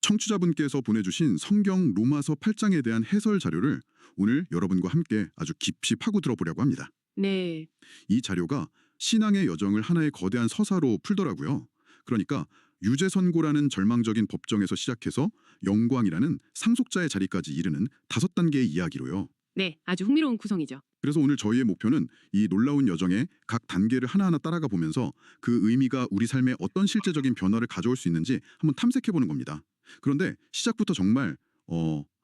청취자분께서 보내주신 성경 로마서 8장에 대한 해설 자료를 오늘 여러분과 함께 아주 깊이 파고 들어보려고 합니다. 네. 이 자료가 신앙의 여정을 하나의 거대한 서사로 풀더라고요. 그러니까 유죄선고라는 절망적인 법정에서 시작해서 영광이라는 상속자의 자리까지 이르는 5단계의 이야기로요. 네, 아주 흥미로운 구성이죠. 그래서 오늘 저희의 목표는 이 놀라운 여정의 각 단계를 하나하나 따라가 보면서 그 의미가 우리 삶에 어떤 실제적인 변화를 가져올 수 있는지 한번 탐색해보는 겁니다. 그런데 시작부터 정말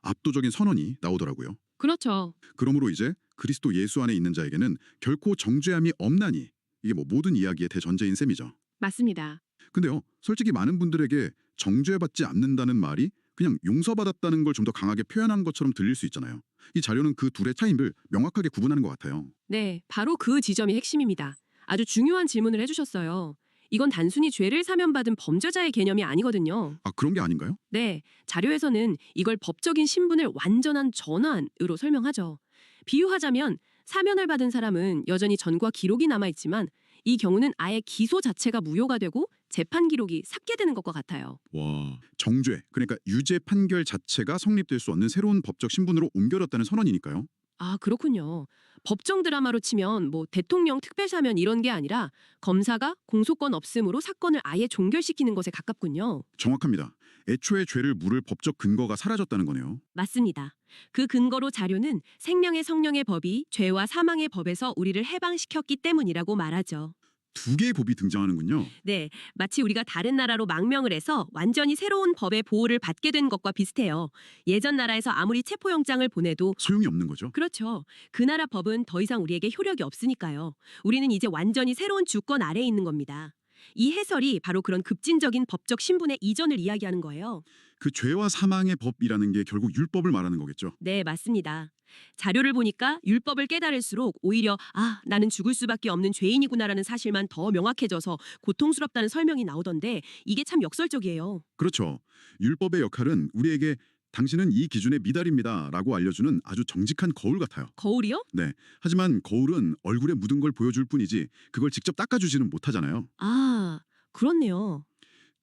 압도적인 선언이 나오더라고요. 그렇죠. 그러므로 이제 그리스도 예수 안에 있는 자에게는 결코 정죄함이 없나니, 이게 모든 이야기의 대전제인 셈이죠. 맞습니다. 근데요, 솔직히 많은 분들에게 정죄받지 않는다는 말이 그냥 용서받았다는 걸 좀 더 강하게 표현한 것처럼 들릴 수 있잖아요. 이 자료는 그 둘의 차이를 명확하게 구분하는 것 같아요. 네, 바로 그 지점이 핵심입니다. 아주 중요한 질문을 해주셨어요. 이건 단순히 죄를 사면받은 범죄자의 개념이 아니거든요. 아, 그런 게 아닌가요? 네, 자료에서는 이걸 법적인 신분을 완전한 전환으로 설명하죠. 비유하자면 사면을 받은 사람은 여전히 전과 기록이 남아있지만 이 경우는 아예 기소 자체가 무효가 되고 재판 기록이 삭제되는 것과 같아요. 와, 정죄, 그러니까 유죄 판결 자체가 성립될 수 없는 새로운 법적 신분으로 옮겨졌다는 선언이니까요. 아, 그렇군요. 법정 드라마로 치면 대통령 특별사면 이런 게 아니라 검사가 공소권 없음으로 사건을 아예 종결시키는 것에 가깝군요. 정확합니다. 애초에 죄를 물을 법적 근거가 사라졌다는 거네요. 맞습니다. 그 근거로 자료는 생명의 성령의 법이 죄와 사망의 법에서 우리를 해방시켰기 때문이라고 말하죠. 2개의 법이 등장하는군요. 네, 마치 우리가 다른 나라로 망명을 해서 완전히 새로운 법의 보호를 받게 된 것과 비슷해요. 예전 나라에서 아무리 체포영장을 보내도 소용이 없는 거죠. 그렇죠. 그 나라 법은 더 이상 우리에게 효력이 없으니까요. 우리는 이제 완전히 새로운 주권 아래에 있는 겁니다. 이 해설이 바로 그런 급진적인 법적 신분의 이전을 이야기하는 거예요. 그 죄와 사망의 법이라는 게 결국 율법을 말하는 거겠죠. 네, 맞습니다. 자료를 보니까 율법을 깨달을수록 오히려 나는 죽을 수밖에 없는 죄인이구나라는 사실만 더 명확해져서 고통스럽다는 설명이 나오던데 이게 참 역설적이에요. 그렇죠. 율법의 역할은 우리에게 당신은 이 기준에 미달입니다 라고 알려주는 아주 정직한 거울 같아요. 거울이요? 네. 하지만 거울은 얼굴에 묻은 걸 보여줄 뿐이지 그걸 직접 닦아주지는 못하잖아요. 아, 그렇네요.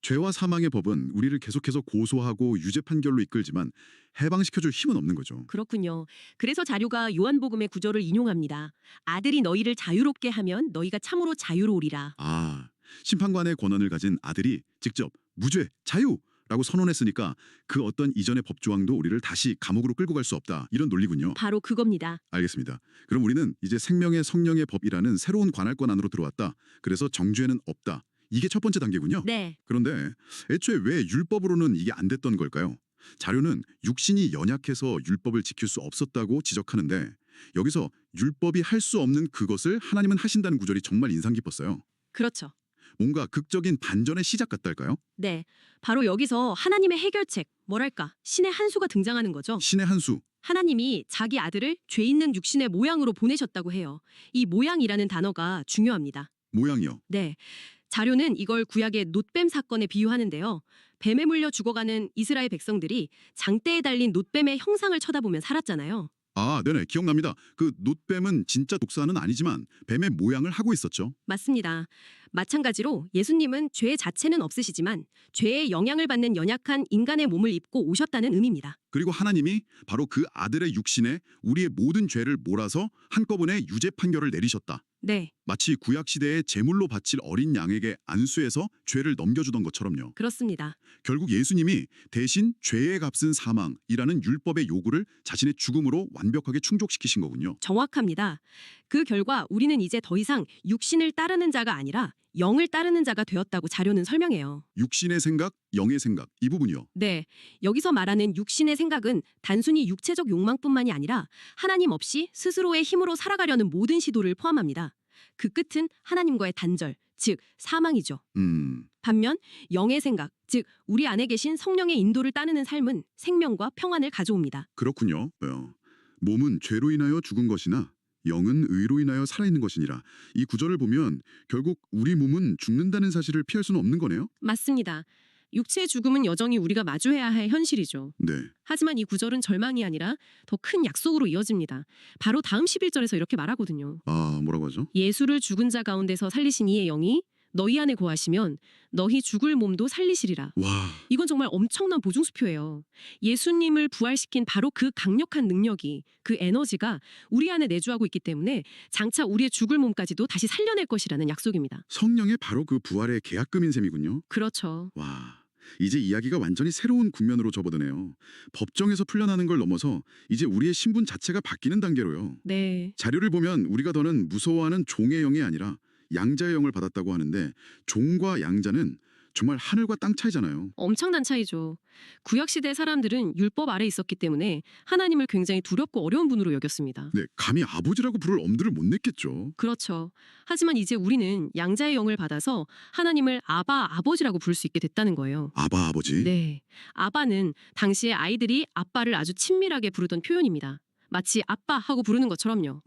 죄와 사망의 법은 우리를 계속해서 고소하고 유죄 판결로 이끌지만 해방시켜줄 힘은 없는 거죠. 그렇군요. 그래서 자료가 요한복음의 구절을 인용합니다. 아들이 너희를 자유롭게 하면 너희가 참으로 자유로우리라. 아, 심판관의 권한을 가진 아들이 직접 무죄, 자유! 라고 선언했으니까 그 어떤 이전의 법조항도 우리를 다시 감옥으로 끌고 갈 수 없다. 이런 논리군요. 바로 그겁니다. 알겠습니다. 그럼 우리는 이제 생명의 성령의 법이라는 새로운 관할권 안으로 들어왔다. 그래서 정죄는 없다. 이게 첫 번째 단계군요. 네. 그런데 애초에 왜 율법으로는 이게 안 됐던 걸까요? 자료는 육신이 연약해서 율법을 지킬 수 없었다고 지적하는데 여기서 율법이 할 수 없는 그것을 하나님은 하신다는 구절이 정말 인상 깊었어요. 그렇죠. 뭔가 극적인 반전의 시작 같달까요? 네. 바로 여기서 하나님의 해결책, 신의 한 수가 등장하는 거죠. 신의 한 수. 하나님이 자기 아들을 죄 있는 육신의 모양으로 보내셨다고 해요. 이 모양이라는 단어가 중요합니다. 모양이요. 네. 자료는 이걸 구약의 놋뱀 사건에 비유하는데요. 뱀에 물려 죽어가는 이스라엘 백성들이 장대에 달린 놋뱀의 형상을 쳐다보면 살았잖아요. 아, 네네. 기억납니다. 그 놋뱀은 진짜 독사는 아니지만 뱀의 모양을 하고 있었죠. 맞습니다. 마찬가지로 예수님은 죄 자체는 없으시지만 죄의 영향을 받는 연약한 인간의 몸을 입고 오셨다는 의미입니다. 그리고 하나님이 바로 그 아들의 육신에 우리의 모든 죄를 몰아서 한꺼번에 유죄 판결을 내리셨다. 네, 마치 구약시대에 제물로 바칠 어린 양에게 안수해서 죄를 넘겨주던 것처럼요. 그렇습니다. 결국 예수님이 대신 죄의 값은 사망이라는 율법의 요구를 자신의 죽음으로 완벽하게 충족시키신 거군요. 정확합니다. 그 결과 우리는 이제 더 이상 육신을 따르는 자가 아니라 영을 따르는 자가 되었다고 자료는 설명해요. 육신의 생각, 영의 생각, 이 부분이요. 네, 여기서 말하는 육신의 생각은 단순히 육체적 욕망뿐만이 아니라 하나님 없이 스스로의 힘으로 살아가려는 모든 시도를 포함합니다. 그 끝은 하나님과의 단절, 즉 사망이죠. 반면 영의 생각, 즉 우리 안에 계신 성령의 인도를 따르는 삶은 생명과 평안을 가져옵니다. 그렇군요. 몸은 죄로 인하여 죽은 것이나 영은 의로 인하여 살아있는 것이니라. 이 구절을 보면 결국 우리 몸은 죽는다는 사실을 피할 수는 없는 거네요. 맞습니다. 육체의 죽음은 여전히 우리가 마주해야 할 현실이죠. 네. 하지만 이 구절은 절망이 아니라 더 큰 약속으로 이어집니다. 바로 다음 11절에서 이렇게 말하거든요. 아, 뭐라고 하죠? 예수를 죽은 자 가운데서 살리신 이의 영이 너희 안에 거하시면 너희 죽을 몸도 살리시리라. 와, 이건 정말 엄청난 보증수표예요. 예수님을 부활시킨 바로 그 강력한 능력이, 그 에너지가 우리 안에 내주하고 있기 때문에 장차 우리의 죽을 몸까지도 다시 살려낼 것이라는 약속입니다. 성령의 바로 그 부활의 계약금인 셈이군요. 그렇죠. 와, 이제 이야기가 완전히 새로운 국면으로 접어드네요. 법정에서 풀려나는 걸 넘어서 이제 우리의 신분 자체가 바뀌는 단계로요. 네. 자료를 보면 우리가 더는 무서워하는 종의 영이 아니라 양자의 영을 받았다고 하는데 종과 양자는 정말 하늘과 땅 차이잖아요. 엄청난 차이죠. 구약시대 사람들은 율법 아래 있었기 때문에 하나님을 굉장히 두렵고 어려운 분으로 여겼습니다. 네, 감히 아버지라고 부를 엄두를 못 냈겠죠. 그렇죠. 하지만 이제 우리는 양자의 영을 받아서 하나님을 아바, 아버지라고 부를 수 있게 됐다는 거예요. 아바 아버지. 네. 아바는 당시에 아이들이 아빠를 아주 친밀하게 부르던 표현입니다. 마치 아빠 하고 부르는 것처럼요.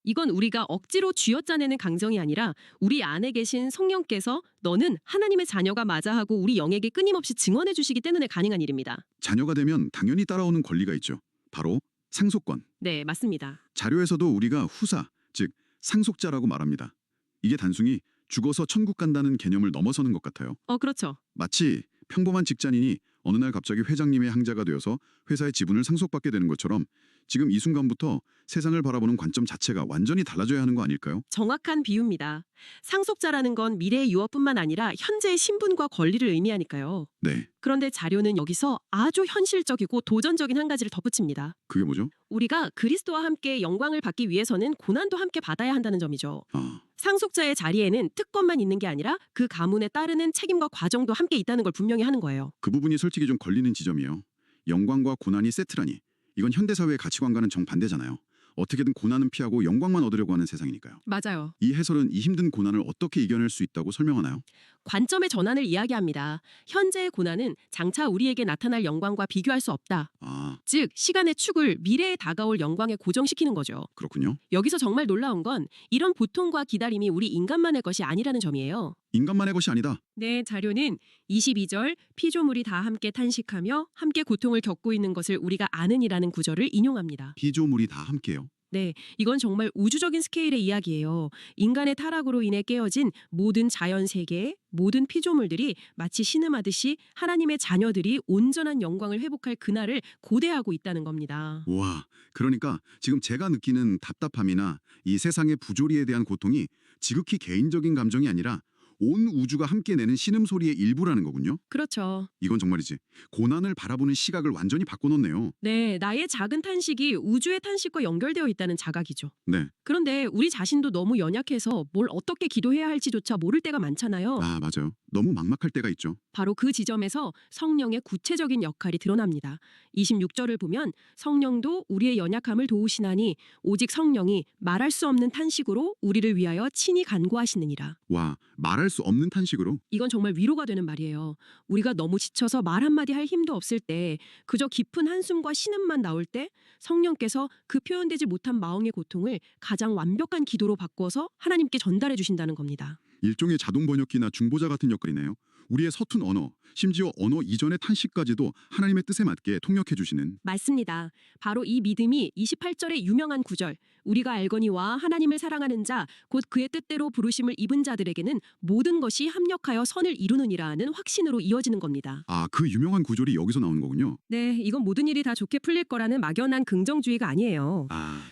이건 우리가 억지로 쥐어짜내는 강정이 아니라 우리 안에 계신 성령께서 너는 하나님의 자녀가 맞아 하고 우리 영에게 끊임없이 증언해 주시기 때문에 가능한 일입니다. 자녀가 되면 당연히 따라오는 권리가 있죠. 바로 상속권. 네, 맞습니다. 자료에서도 우리가 후사, 즉 상속자라고 말합니다. 이게 단순히 죽어서 천국 간다는 개념을 넘어서는 것 같아요. 그렇죠. 마치 평범한 직장인이 어느 날 갑자기 회장님의 항자가 되어서 회사의 지분을 상속받게 되는 것처럼 지금 이 순간부터 세상을 바라보는 관점 자체가 완전히 달라져야 하는 거 아닐까요? 정확한 비유입니다. 상속자라는 건 미래의 유업뿐만 아니라 현재의 신분과 권리를 의미하니까요. 네, 그런데 자료는 여기서 아주 현실적이고 도전적인 한 가지를 덧붙입니다. 그게 뭐죠? 우리가 그리스도와 함께 영광을 받기 위해서는 고난도 함께 받아야 한다는 점이죠. 상속자의 자리에는 특권만 있는 게 아니라 그 가문에 따르는 책임과 과정도 함께 있다는 걸 분명히 하는 거예요. 그 부분이 솔직히 좀 걸리는 지점이에요. 영광과 고난이 세트라니. 이건 현대사회의 가치관과는 정반대잖아요. 어떻게든 고난은 피하고 영광만 얻으려고 하는 세상이니까요. 맞아요. 이 해설은 이 힘든 고난을 어떻게 이겨낼 수 있다고 설명하나요? 관점의 전환을 이야기합니다. 현재의 고난은 장차 우리에게 나타날 영광과 비교할 수 없다. 즉, 시간의 축을 미래에 다가올 영광에 고정시키는 거죠. 그렇군요. 여기서 정말 놀라운 건 이런 고통과 기다림이 우리 인간만의 것이 아니라는 점이에요. 인간만의 것이 아니다. 네, 자료는 22절 피조물이 다 함께 탄식하며 함께 고통을 겪고 있는 것을 우리가 아느니라는 구절을 인용합니다. 피조물이 다 함께요. 네, 이건 정말 우주적인 스케일의 이야기예요. 인간의 타락으로 인해 깨어진 모든 자연 세계, 모든 피조물들이 마치 신음하듯이 하나님의 자녀들이 온전한 영광을 회복할 그날을 고대하고 있다는 겁니다. 와, 그러니까 지금 제가 느끼는 답답함이나 이 세상의 부조리에 대한 고통이 지극히 개인적인 감정이 아니라 온 우주가 함께 내는 신음소리의 일부라는 거군요. 그렇죠. 이건 정말이지. 고난을 바라보는 시각을 완전히 바꿔놓네요. 네, 나의 작은 탄식이 우주의 탄식과 연결되어 있다는 자각이죠. 네. 그런데 우리 자신도 너무 연약해서 뭘 어떻게 기도해야 할지조차 모를 때가 많잖아요. 맞아요. 너무 막막할 때가 있죠. 바로 그 지점에서 성령의 구체적인 역할이 드러납니다. 26절을 보면 성령도 우리의 연약함을 도우시나니 오직 성령이 말할 수 없는 탄식으로 우리를 위하여 친히 간구하시느니라. 와, 말할 수 없는 탄식으로. 이건 정말 위로가 되는 말이에요. 우리가 너무 지쳐서 말 한마디 할 힘도 없을 때 그저 깊은 한숨과 신음만 나올 때 성령께서 그 표현되지 못한 마음의 고통을 가장 완벽한 기도로 바꿔서 하나님께 전달해 주신다는 겁니다. 일종의 자동 번역기나 중보자 같은 역할이네요. 우리의 서툰 언어, 심지어 언어 이전의 탄식까지도 하나님의 뜻에 맞게 통역해 주시는. 맞습니다. 바로 이 믿음이 28절의 유명한 구절 우리가 알거니와 하나님을 사랑하는 자 곧 그의 뜻대로 부르심을 입은 자들에게는 모든 것이 합력하여 선을 이루느니라 하는 확신으로 이어지는 겁니다. 그 유명한 구절이 여기서 나오는 거군요. 네, 이건 모든 일이 다 좋게 풀릴 거라는 막연한 긍정주의가 아니에요.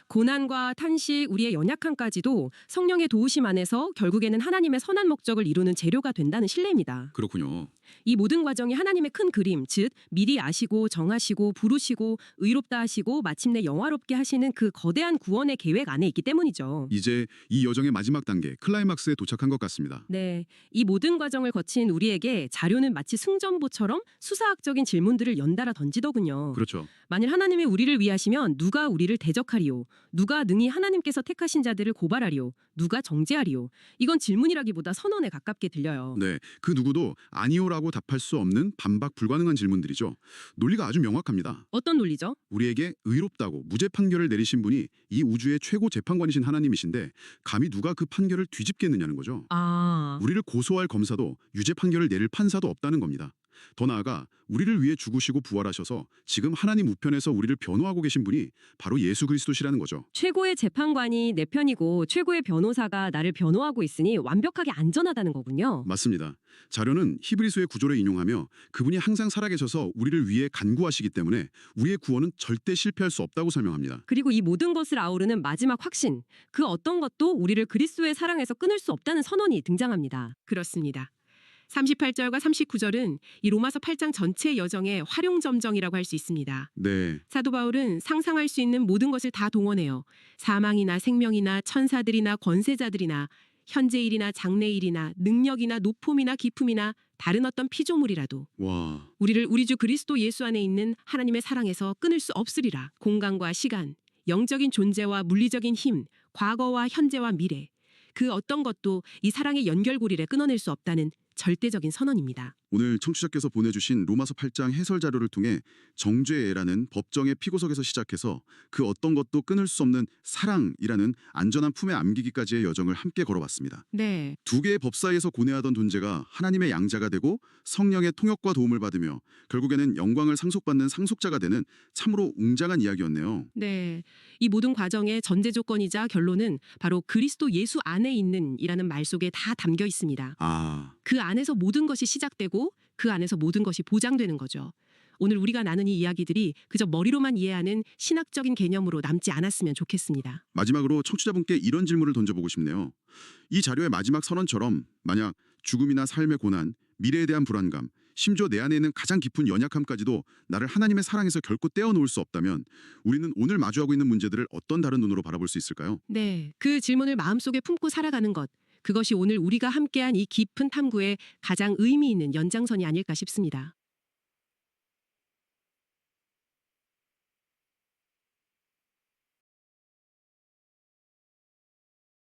고난과 탄식, 우리의 연약함까지도 성령의 도우심 안에서 결국에는 하나님의 선한 목적을 이루는 재료가 된다는 신뢰입니다. 그렇군요. 이 모든 과정이 하나님의 큰 그림, 즉 미리 아시고 정하시고 부르시고 의롭다 하시고 마침내 영화롭게 하시는 그 거대한 구원의 계획 안에 있기 때문이죠. 이제 이 여정의 마지막 단계, 클라이막스에 도착한 것 같습니다. 네, 이 모든 과정을 거친 우리에게 자료는 마치 승전보처럼 수사학적인 질문들을 연달아 던지더군요. 그렇죠. 만일 하나님이 우리를 위하시면 누가 우리를 대적하리요? 누가 능히 하나님께서 택하신 자들을 고발하리요? 누가 정죄하리요? 이건 질문이라기보다 선언에 가깝게 들려요. 네, 그 누구도 아니오라고 답할 수 없는 반박 불가능한 질문들이죠. 논리가 아주 명확합니다. 어떤 논리죠? 우리에게 의롭다고 무죄 판결을 내리신 분이 이 우주의 최고 재판관이신 하나님이신데 감히 누가 그 판결을 뒤집겠느냐는 거죠. 우리를 고소할 검사도 유죄 판결을 내릴 판사도 없다는 겁니다. 더 나아가 우리를 위해 죽으시고 부활하셔서 지금 하나님 우편에서 우리를 변호하고 계신 분이 바로 예수 그리스도시라는 거죠. 최고의 재판관이 내 편이고 최고의 변호사가 나를 변호하고 있으니 완벽하게 안전하다는 거군요. 맞습니다. 자료는 히브리서의 구조를 인용하며 그분이 항상 살아계셔서 우리를 위해 간구하시기 때문에 우리의 구원은 절대 실패할 수 없다고 설명합니다. 그리고 이 모든 것을 아우르는 마지막 확신, 그 어떤 것도 우리를 그리스도의 사랑에서 끊을 수 없다는 선언이 등장합니다. 그렇습니다. 38절과 39절은 이 로마서 8장 전체 여정의 활용점정이라고 할 수 있습니다. 네, 사도 바울은 상상할 수 있는 모든 것을 다 동원해요. 사망이나 생명이나 천사들이나 권세자들이나 현재일이나 장래일이나 능력이나 높음이나 기품이나 다른 어떤 피조물이라도 와, 우리를 우리 주 그리스도 예수 안에 있는 하나님의 사랑에서 끊을 수 없으리라. 공간과 시간, 영적인 존재와 물리적인 힘, 과거와 현재와 미래, 그 어떤 것도 이 사랑의 연결고리를 끊어낼 수 없다는 절대적인 선언입니다. 오늘 청취자께서 보내주신 로마서 8장 해설 자료를 통해 정죄라는 법정의 피고석에서 시작해서 그 어떤 것도 끊을 수 없는 사랑이라는 안전한 품에 안기기까지의 여정을 함께 걸어봤습니다. 네. 두 개의 법 사이에서 고뇌하던 존재가 하나님의 양자가 되고 성령의 통역과 도움을 받으며 결국에는 영광을 상속받는 상속자가 되는 참으로 웅장한 이야기였네요. 네. 이 모든 과정의 전제 조건이자 결론은 바로 그리스도 예수 안에 있는 이라는 말 속에 다 담겨 있습니다. 아, 그 안에서 모든 것이 시작되고 그 안에서 모든 것이 보장되는 거죠. 오늘 우리가 나눈 이 이야기들이 그저 머리로만 이해하는 신학적인 개념으로 남지 않았으면 좋겠습니다. 마지막으로 청취자분께 이런 질문을 던져보고 싶네요. 이 자료의 마지막 선언처럼 만약 죽음이나 삶의 고난, 미래에 대한 불안감, 심지어 내 안에 있는 가장 깊은 연약함까지도 나를 하나님의 사랑에서 결코 떼어놓을 수 없다면 우리는 오늘 마주하고 있는 문제들을 어떤 다른 눈으로 바라볼 수 있을까요? 네. 그 질문을 마음속에 품고 살아가는 것, 그것이 오늘 우리가 함께한 이 깊은 탐구의 가장 의미 있는 연장선이 아닐까 싶습니다.